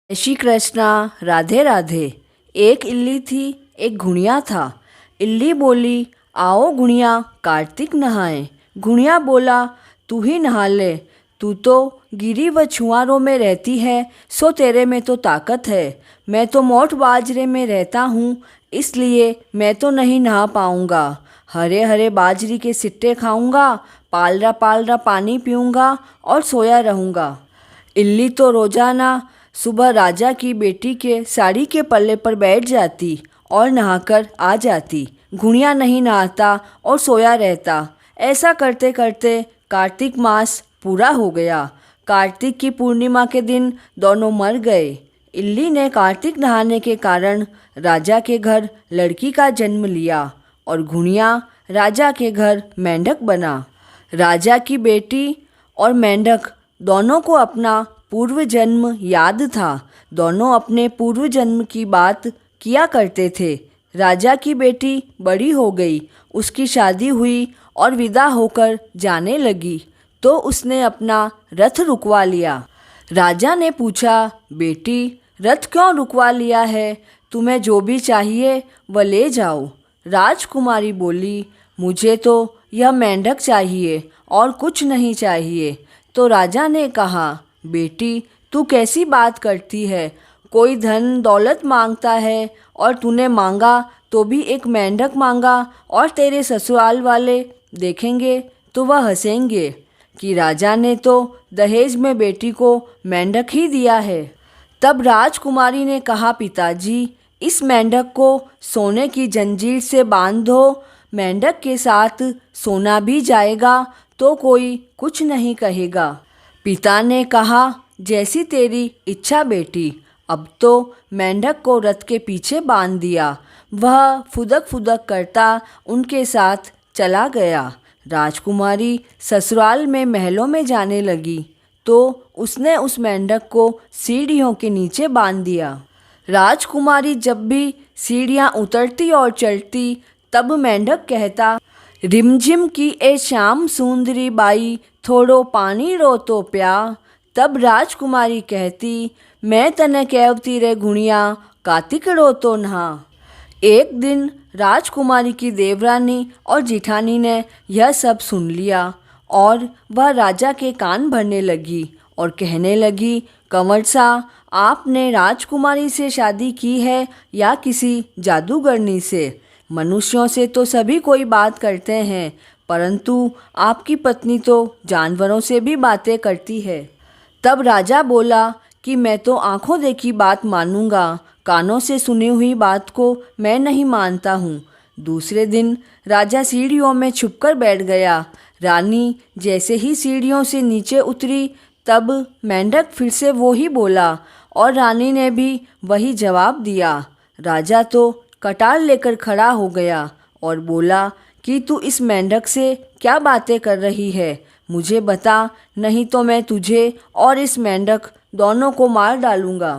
श्री कृष्णा। राधे राधे। एक इल्ली थी, एक घुड़िया था। इल्ली बोली, आओ गुड़िया कार्तिक नहाएं। गुड़िया बोला, तू ही नहा ले, तू तो गिरी व छुआरों में रहती है, सो तेरे में तो ताकत है। मैं तो मोट बाजरे में रहता हूँ, इसलिए मैं तो नहीं नहा पाऊँगा। हरे हरे बाजरी के सिट्टे खाऊंगा, पालरा पानी पीऊँगा और सोया रहूँगा। इल्ली तो रोजाना सुबह राजा की बेटी के साड़ी के पल्ले पर बैठ जाती और नहाकर आ जाती। गुड़िया नहीं नहाता और सोया रहता। ऐसा करते करते कार्तिक मास पूरा हो गया। कार्तिक की पूर्णिमा के दिन दोनों मर गए। इल्ली ने कार्तिक नहाने के कारण राजा के घर लड़की का जन्म लिया और गुड़िया राजा के घर मेंढक बना। राजा की बेटी और मेंढक दोनों को अपना पूर्व जन्म याद था। दोनों अपने पूर्व जन्म की बात किया करते थे। राजा की बेटी बड़ी हो गई, उसकी शादी हुई और विदा होकर जाने लगी तो उसने अपना रथ रुकवा लिया। राजा ने पूछा, बेटी रथ क्यों रुकवा लिया है? तुम्हें जो भी चाहिए वह ले जाओ। राजकुमारी बोली, मुझे तो यह मेंढक चाहिए और कुछ नहीं चाहिए। तो राजा ने कहा, बेटी तू कैसी बात करती है? कोई धन दौलत मांगता है और तूने मांगा तो भी एक मेंढक मांगा, और तेरे ससुराल वाले देखेंगे तो वह हंसेंगे कि राजा ने तो दहेज में बेटी को मेंढक ही दिया है। तब राजकुमारी ने कहा, पिताजी इस मेंढक को सोने की जंजीर से बांध दो। मेंढक के साथ सोना भी जाएगा तो कोई कुछ नहीं कहेगा। पिता ने कहा, जैसी तेरी इच्छा बेटी। अब तो मेंढक को रथ के पीछे बांध दिया। वह फुदक फुदक करता उनके साथ चला गया। राजकुमारी ससुराल में महलों में जाने लगी तो उसने उस मेंढक को सीढ़ियों के नीचे बांध दिया। राजकुमारी जब भी सीढ़ियाँ उतरती और चढ़ती तब मेंढक कहता, रिमझिम की ए श्याम सुंदरी बाई, थोड़ो पानी रो तो प्या। तब राजकुमारी कहती, मैं तने कहती रे गुड़िया कार्तिक रो तो नहा। एक दिन राजकुमारी की देवरानी और जिठानी ने यह सब सुन लिया और वह राजा के कान भरने लगी और कहने लगी, कंवर सा, आपने राजकुमारी से शादी की है या किसी जादूगरनी से? मनुष्यों से तो सभी कोई बात करते हैं, परंतु आपकी पत्नी तो जानवरों से भी बातें करती है। तब राजा बोला कि मैं तो आंखों देखी बात मानूंगा, कानों से सुनी हुई बात को मैं नहीं मानता हूँ। दूसरे दिन राजा सीढ़ियों में छुपकर बैठ गया। रानी जैसे ही सीढ़ियों से नीचे उतरी तब मेंढक फिर से वो ही बोला और रानी ने भी वही जवाब दिया। राजा तो कटार लेकर खड़ा हो गया और बोला कि तू इस मेंढक से क्या बातें कर रही है? मुझे बता, नहीं तो मैं तुझे और इस मेंढक दोनों को मार डालूंगा।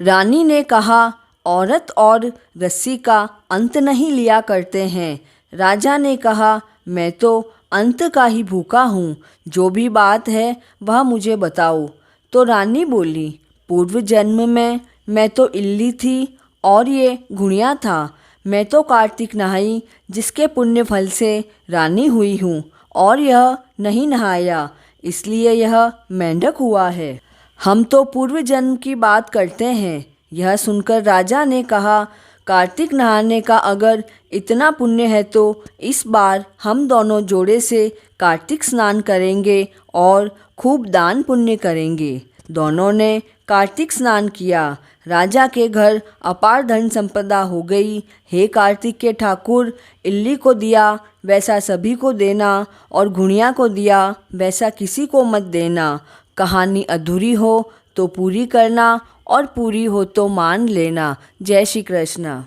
रानी ने कहा, औरत और रस्सी का अंत नहीं लिया करते हैं। राजा ने कहा, मैं तो अंत का ही भूखा हूँ, जो भी बात है वह मुझे बताओ। तो रानी बोली, पूर्व जन्म में मैं तो इल्ली थी और ये गुड़िया था। मैं तो कार्तिक नहाई जिसके पुण्य फल से रानी हुई हूँ, और यह नहीं नहाया इसलिए यह मेंढक हुआ है। हम तो पूर्व जन्म की बात करते हैं। यह सुनकर राजा ने कहा, कार्तिक नहाने का अगर इतना पुण्य है तो इस बार हम दोनों जोड़े से कार्तिक स्नान करेंगे और खूब दान पुण्य करेंगे। दोनों ने कार्तिक स्नान किया। राजा के घर अपार धन संपदा हो गई। हे कार्तिक के ठाकुर, इल्ली को दिया वैसा सभी को देना और गुड़िया को दिया वैसा किसी को मत देना। कहानी अधूरी हो तो पूरी करना और पूरी हो तो मान लेना। जय श्री कृष्ण।